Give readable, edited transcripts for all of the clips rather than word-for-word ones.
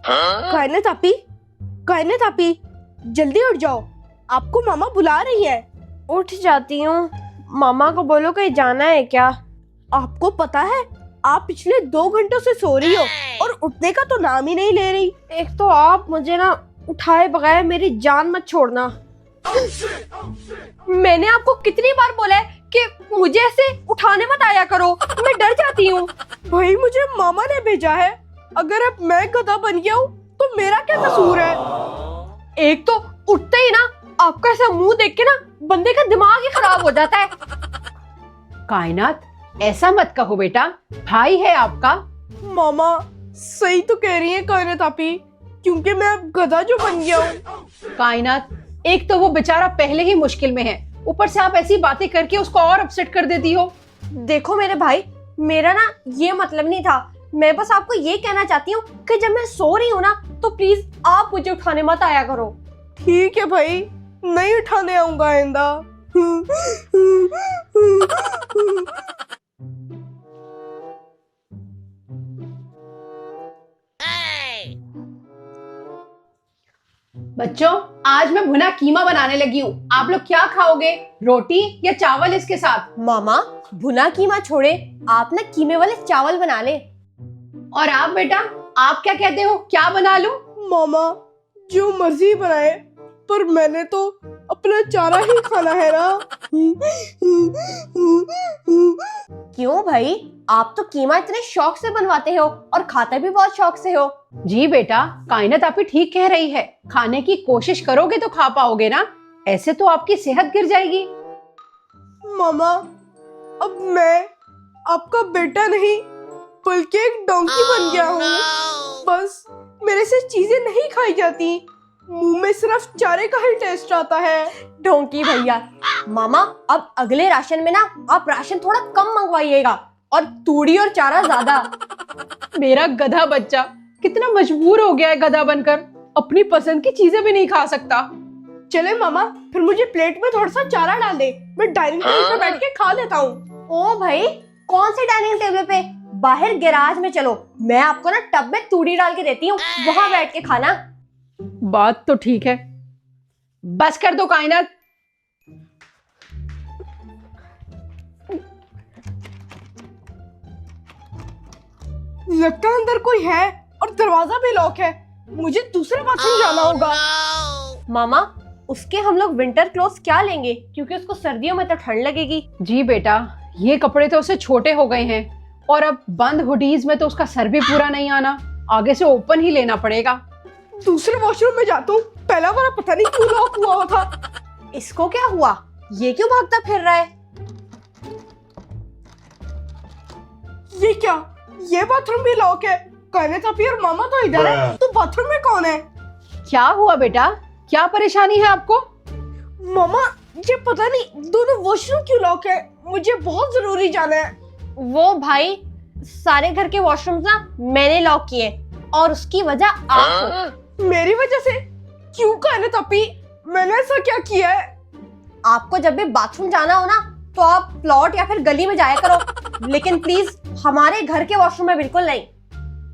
कायनात आपी, कायनात आपी, जल्दी उठ जाओ, आपको मामा बुला रही है। उठ जाती हूँ, मामा को बोलो कहीं जाना है क्या? आपको पता है आप पिछले 2 घंटों से सो रही हो और उठने का तो नाम ही नहीं ले रही। एक तो आप मुझे ना उठाए बगैर मेरी जान मत छोड़ना। मैंने आपको कितनी बार बोला है कि मुझे ऐसे उठाने मत आया करो, मैं डर जाती हूँ। भाई मुझे मामा ने भेजा है, अगर अब मैं गधा बन गया हूँ तो मेरा क्या कसूर है? एक तो उठते ही ना आपका ऐसा मुंह देख के ना बंदे का दिमाग ही खराब हो जाता है। कायनात, ऐसा मत कहो बेटा, भाई है आपका। मामा सही तो कह रही है कायनात आपी, क्योंकि मैं अब गधा जो बन गया हूँ। कायनात, एक तो वो बेचारा पहले ही मुश्किल में है, ऊपर से आप ऐसी बातें करके उसको और अपसेट कर देती हो। देखो मेरे भाई, मेरा ना ये मतलब नहीं था, मैं बस आपको ये कहना चाहती हूँ कि जब मैं सो रही हूँ ना तो प्लीज आप मुझे उठाने मत आया करो। ठीक है भाई, नहीं उठाने आऊंगा आइंदा। बच्चों, आज मैं भुना कीमा बनाने लगी हूँ। आप लोग क्या खाओगे, रोटी या चावल इसके साथ? मामा भुना कीमा छोड़े, आप ना कीमे वाले चावल बना ले। और आप बेटा, आप क्या कहते हो, क्या बना लूं? मामा जो मर्जी बनाए, पर मैंने तो अपना चारा ही खाना है ना। क्यों भाई, आप तो कीमा इतने शौक से बनवाते हो और खाते भी बहुत शौक से हो। जी बेटा, कायनात आपी ठीक कह रही है, खाने की कोशिश करोगे तो खा पाओगे ना, ऐसे तो आपकी सेहत गिर जाएगी। मामा अब मैं आपका बेटा नहीं बल्कि एक डोंकी बन गया हूँ। बस मेरे से चीजें नहीं खाई जाती, मुंह में सिर्फ चारे का ही टेस्ट आता है। डोंकी भैया, मामा अब अगले राशन में ना आप राशन थोड़ा कम मंगवाइएगा और तूड़ी और चारा ज्यादा। मेरा गधा बच्चा कितना मजबूर हो गया है गधा बनकर, अपनी पसंद की चीजें भी नहीं खा सकता। चले मामा, फिर मुझे प्लेट में थोड़ा सा चारा डाल दे, मैं डाइनिंग टेबल पर बैठ के खा लेता हूँ। ओ भाई, कौन से डाइनिंग टेबल पे? बाहर गैराज में चलो, मैं आपको ना टब में तूड़ी डाल के देती हूँ, वहां बैठ के खाना। बात तो ठीक है, बस कर दो कायनात। लगता है अंदर कोई है और दरवाजा भी लॉक है, मुझे दूसरे बाथरूम जाना होगा। मामा उसके हम लोग विंटर क्लोथ्स क्या लेंगे, क्योंकि उसको सर्दियों में तो ठंड लगेगी। जी बेटा, ये कपड़े तो उससे छोटे हो गए हैं और अब बंद हुडीज में तो उसका सर भी पूरा नहीं आना, आगे से ओपन ही लेना पड़ेगा। दूसरे वॉशरूम में जाता हूँ, पहला वाला पता नहीं क्यों लॉक हुआ था। इसको क्या हुआ, ये क्यों भागता फिर रहा है? ये क्या, ये बाथरूम भी लॉक है। कायनात आपी और मामा तो इधर है, तो बाथरूम में कौन है? क्या हुआ बेटा, क्या परेशानी है आपको? मामा ये पता नहीं दोनों वॉशरूम क्यों लॉक है, मुझे बहुत जरूरी जाना है। वो भाई, सारे घर के वॉशरूम्स ना मैंने लॉक किए और उसकी वजह आप हो। मेरी वजह से? क्यों कायनात आपी, मैंने ऐसा क्या किया है? आपको जब भी बाथरूम जाना हो ना तो आप प्लॉट या फिर गली में जाया करो, लेकिन प्लीज हमारे घर के वॉशरूम में बिल्कुल नहीं।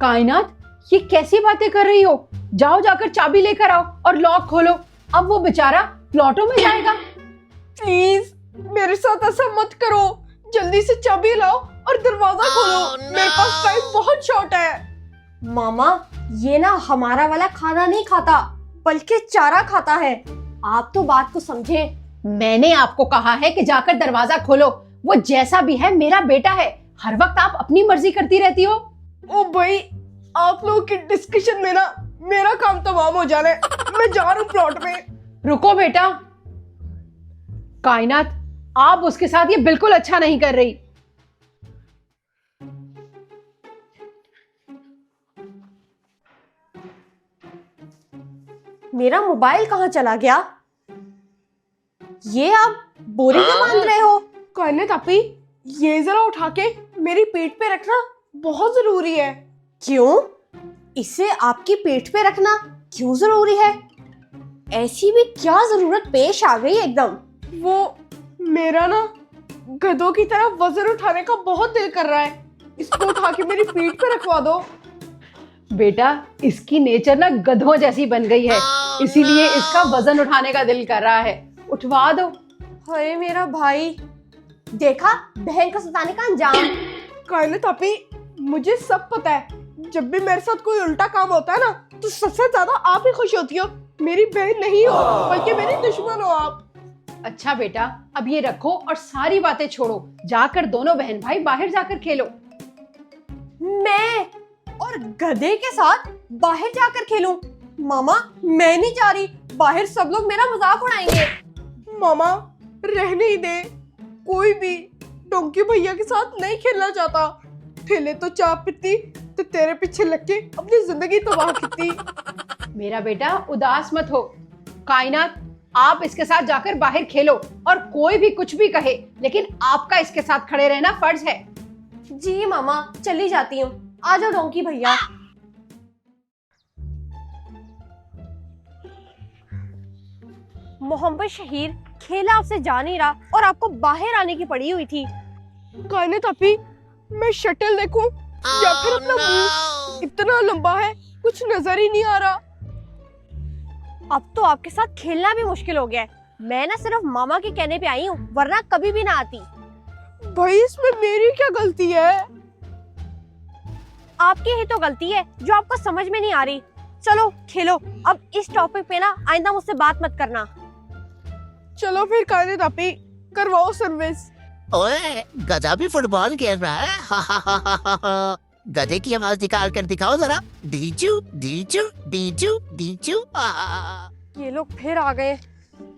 कायनात, ये कैसी बातें कर रही हो? जाओ जाकर चाबी लेकर आओ और लॉक खोलो, अब वो बेचारा प्लॉटों में जाएगा। प्लीज मेरे साथ ऐसा मत करो, जल्दी से चाबी लाओ और दरवाजा खोलो, मेरे पास टाइम बहुत शॉर्ट है। मामा ये ना हमारा वाला खाना नहीं खाता बल्कि चारा खाता है, आप तो बात को समझे। मैंने आपको कहा है कि जाकर दरवाजा खोलो, वो जैसा भी है मेरा बेटा है, हर वक्त आप अपनी मर्जी करती रहती हो। ओ भाई, आप लोगों की डिस्कशन में ना मेरा काम तमाम हो जाना है, मैं जा रहा हूँ प्लॉट में। रुको बेटा, कायनात आप उसके साथ ये बिल्कुल अच्छा नहीं कर रही। मेरा मोबाइल कहाँ चला गया? ये आप बोरी क्यों बांध रहे हो? कायनात आपी, ये जरा उठा के मेरी पेट पे रखना बहुत जरूरी है। क्यों? इसे आपकी पेट पे रखना क्यों जरूरी है? ऐसी भी क्या जरूरत पेश आ गई एकदम? वो मेरा ना गधों की तरह वजन उठाने का बहुत दिल कर रहा है, इसको उठा के मेरी पीठ पे रखवा दो। बेटा इसकी नेचर ना गधों जैसी बन गई है, इसीलिए इसका वजन उठाने का दिल कर रहा है। उठवा दो। अरे मेरा भाई, देखा बहन का सताने का अंजाम। कायनात आपी, मुझे सब पता है। जब भी मेरे साथ कोई उल्टा काम होता है ना, तो सबसे ज्यादा आप ही खुश होती हो। मेरी बहन नहीं हो, बल्कि मेरी दुश्मन हो आप। अच्छा बेटा, अब ये रखो और सारी बातें छोड़ो, जाकर दोनों बहन भाई बाहर जाकर खेलो। मैं और गधे के साथ बाहर जाकर खेलूं? मामा, मैं नहीं जा रही। बाहर सब लोग मेरा मजाक उड़ाएंगे। मामा, रहने ही दे। कोई भी डोंकी भैया के साथ नहीं खेलना चाहता। ठेले तो चाय पीती तो तेरे पीछे लग के अपनी जिंदगी तबाह की। मेरा बेटा उदास मत हो। कायनात, आप इसके साथ जाकर बाहर खेलो, और कोई भी कुछ भी कहे, लेकिन आपका इसके साथ खड़े रहना फर्ज है। जी मामा, चली जाती हूँ। आ जाओ डोंकी भैया। मोहम्मद शहीर खेला आपसे जा नहीं रहा और आपको बाहर आने की पड़ी हुई थी। कायनात आपी, मैं शटल देखूं या फिर अपना मुंह? इतना लंबा है, कुछ नजर ही नहीं आ रहा। अब तो आपके साथ खेलना भी मुश्किल हो गया है। मैं ना सिर्फ मामा के कहने पे आई हूँ, वरना कभी भी ना आती। भाई, इसमें मेरी क्या गलती है? आपकी ही तो गलती है जो आपको समझ में नहीं आ रही। चलो खेलो। अब इस टॉपिक पे ना आइंदा मुझसे बात मत करना। चलो फिर कायनात आपी, करवाओ सर्विस। ओए, गधा भी फुटबॉल खेल रहा है। हा हा हा हा हा हा। गधे की आवाज निकाल कर दिखाओ जरा। डीचू डीचू डीचू डीचू। ये लोग फिर आ गए।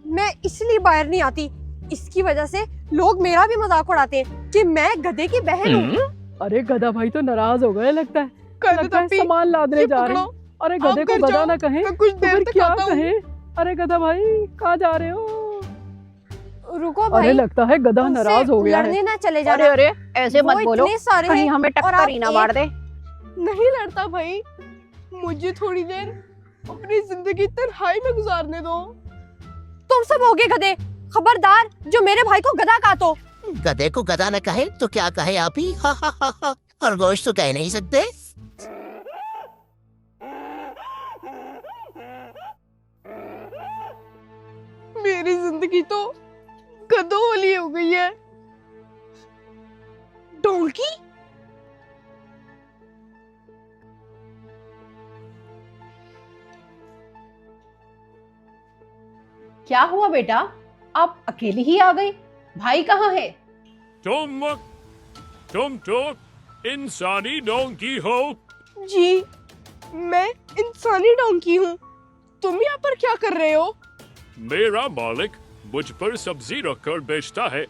मैं इसलिए बाहर नहीं आती। इसकी वजह से लोग मेरा भी मजाक उड़ाते हैं कि मैं गधे की बहन हूँ। अरे गधा भाई तो नाराज हो गए लगता है। कायनात लगता है आपी, सामान लादने ये जा रहे पकड़ो। हैं। अरे आप गधे को घर गधा जाओ, ना कहे मैं कुछ तो देर फिर तक क्या आता हूँ। कहे? अरे गधा भाई कहाँ जा रहे हो? रुको भाई, अरे लगता है गधा उनसे नाराज हो गया लड़ने है। ना चले अरे जाना। अरे, ऐसे वो मत बोलो, इतने सारे कहीं हैं हमें और टक्कर आप ही ना एक- मार दे। नहीं लड़ता भाई, मुझे थोड़ी देर अपनी जिंदगी तन्हाई में गुजारने दो। तुम सब हो गए गधे। खबरदार जो मेरे भाई को गधा कहा तो। गधे को गधा न कहे तो क्या कहे आप ही? हा हा हा हा। और गोश्त तो कह नहीं सकते। मेरी जिंदगी तो गधों वाली हो गई है। डोंकी? क्या हुआ बेटा, आप अकेली ही आ गई? भाई कहाँ है? तुम तो इंसानी डोंकी हो। जी, मैं इंसानी डोंकी हूँ। तुम यहाँ पर क्या कर रहे हो? मेरा मालिक मुझ पर सब्जी रखकर बेचता है।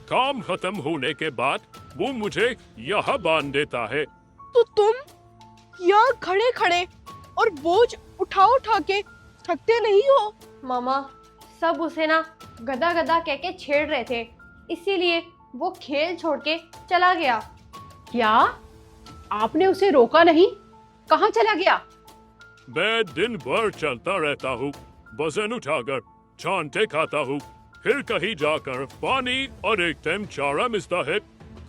काम खत्म होने के बाद वो मुझे यहाँ बांध देता है। तो तुम यहाँ खड़े खड़े और बोझ उठा उठा के थकते नहीं हो? मामा, सब उसे ना गधा गधा कह के छेड़ रहे थे, इसीलिए वो खेल छोड़ के चला गया। क्या आपने उसे रोका नहीं? कहाँ चला गया? मैं दिन भर चलता रहता हूँ, वजन उठाकर छांटे खाता हूँ, फिर कहीं जाकर पानी और एक टाइम चारा मिलता है।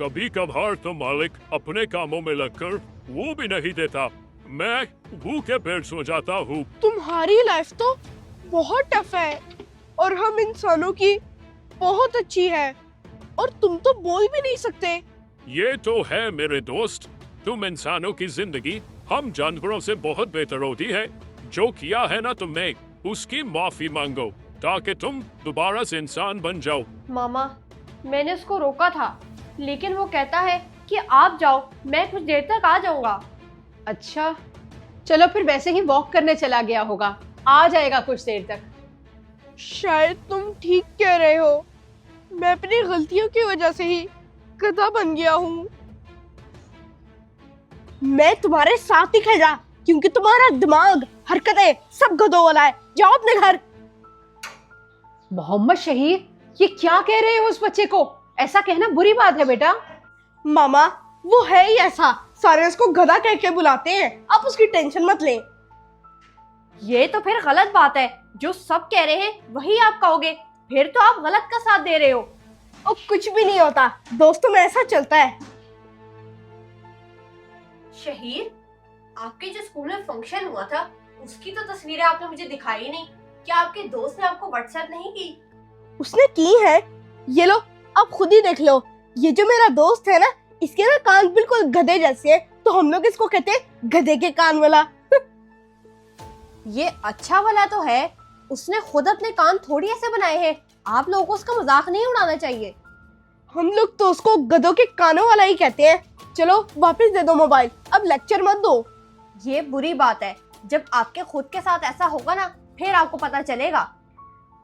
कभी कभार तो मालिक अपने कामों में लगकर वो भी नहीं देता। मैं भूखे पेट सो जाता हूँ। तुम्हारी लाइफ तो बहुत टफ है और हम इंसानों की बहुत अच्छी है, और तुम तो बोल भी नहीं सकते। ये तो है मेरे दोस्त, तुम इंसानों की जिंदगी हम जानवरों से बहुत बेहतर होती है। जो किया है ना तुमने, उसकी माफी मांगो ताकि तुम दोबारा से इंसान बन जाओ। मामा, मैंने उसको रोका था, लेकिन वो कहता है कि आप जाओ, मैं कुछ देर तक आ जाऊंगा। अच्छा, चलो फिर वैसे ही वॉक करने चला गया होगा, आ जाएगा कुछ देर तक। शायद तुम ठीक कह रहे हो। मैं अपनी गलतियों की वजह से ही गधा बन गया हूँ। मैं तुम्हारे साथ ही खेल रहा, क्योंकि तुम्हारा दिमाग, हरकतें सब गधों वाला है। जाओ अपने घर। मोहम्मद शहीर, ये क्या कह रहे हो उस बच्चे को? ऐसा कहना बुरी बात है बेटा। मामा, वो है ही ऐसा, सारे उसको गधा कह के बुलाते हैं। आप उसकी टेंशन मत लें। ये तो फिर गलत बात है। जो सब कह रहे हैं वही आप कहोगे, फिर तो आप गलत का साथ दे रहे हो। और कुछ भी नहीं होता, दोस्तों में ऐसा चलता है। शहीर, आपके जो स्कूल में फंक्शन हुआ था उसकी तो तस्वीरें आपने मुझे दिखाई ही नहीं। क्या आपके दोस्त ने आपको व्हाट्सएप नहीं की? उसने की है, ये लो आप खुद ही देख लो। ये जो मेरा दोस्त है ना, इसके ना कान बिल्कुल गधे जैसे हैं, तो हम लोग इसको कहते हैं गधे के कान वाला। ये अच्छा वाला तो है, उसने खुद अपने कान थोड़ी ऐसे बनाए हैं। आप लोगों को उसका मजाक नहीं उड़ाना चाहिए। हम लोग तो उसको गधों के कानों वाला ही कहते हैं। चलो वापस दे दो मोबाइल, अब लेक्चर मत दो। ये बुरी बात है, जब आपके खुद के साथ ऐसा होगा ना फिर आपको पता चलेगा।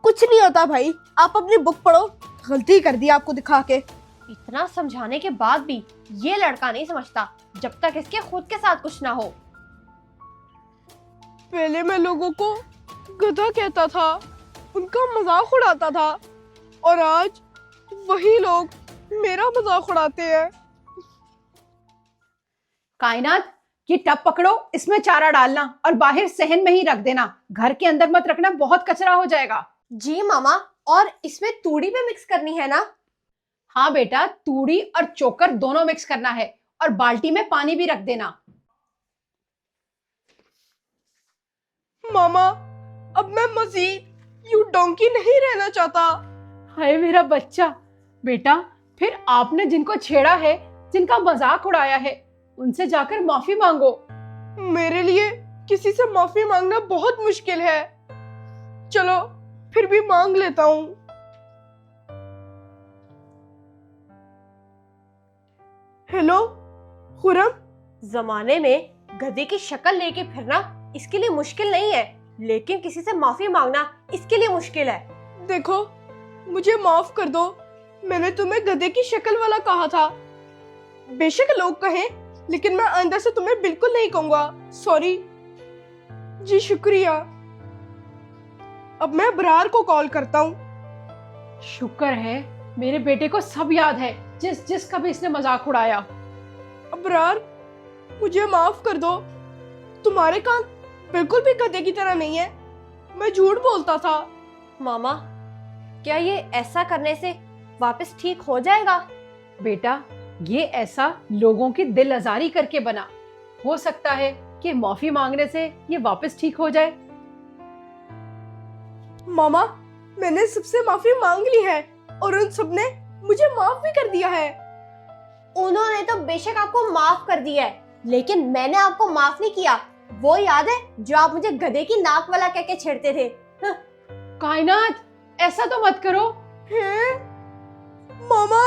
कुछ नहीं होता भाई, आप अपनी बुक पढ़ो। गलती कर दी आपको दिखा के। इतना समझाने के बाद भी ये लड़का नहीं समझता जब तक इसके खुद के साथ कुछ ना हो। पहले मैं लोगों को गधा कहता था, उनका मजाक उड़ाता था, और आज वही लोग मेरा मजाक उड़ाते हैं। कायनात, ये टब पकड़ो, इसमें चारा डालना और बाहर सहन में ही रख देना। घर के अंदर मत रखना, बहुत कचरा हो जाएगा। जी मामा, और इसमें तूड़ी भी मिक्स करनी है ना? हाँ बेटा, तूड़ी और चोकर दोनों मिक्स करना है और बाल्टी में पानी भी रख देना। मामा, अब मैं मजीद यूं डोंकी नहीं रहना चाहता। हाय मेरा बच्चा। बेटा, फिर आपने जिनको छेड़ा है, जिनका मजाक उड़ाया है, उनसे जाकर माफी मांगो। मेरे लिए किसी से माफी मांगना बहुत मुश्किल है। चलो फिर भी मांग लेता हूँ। हेलो खुरम। जमाने में गधे की शक्ल लेके फिरना इसके लिए मुश्किल नहीं है, लेकिन किसी से माफी मांगना इसके लिए मुश्किल है। देखो, मुझे माफ कर दो, मैंने तुम्हें गधे की शक्ल वाला कहा था। बेशक लोग कहें, लेकिन मैं अंदर से तुम्हें बिल्कुल नहीं कहूंगा। सॉरी जी, शुक्रिया। अब मैं अबरार को कॉल करता हूँ। शुक्र है मेरे बेटे को सब याद है, जिसका भी इसने मजाक उड़ाया। अबरार, मुझे माफ कर दो। तुम्हारे कान बिल्कुल भी गधे की तरह नहीं है, मैं झूठ बोलता था। मामा, क्या ये ऐसा करने से वापस ठीक हो जाएगा? बेटा, ये ऐसा लोगों की दिल आजारी करके बना। हो सकता है कि माफी मांगने से ये वापस ठीक हो जाए। मामा, मैंने सबसे माफी मांग ली है और उन सबने मुझे माफ भी कर दिया है। उन्होंने तो बेशक आपको माफ कर दिया है, लेकिन मैंने आपको माफ नहीं किया। वो याद है जो आप मुझे गधे की नाक वाला कह के छेड़ते थे? कायनात, ऐसा तो मत करो। हैं? मामा,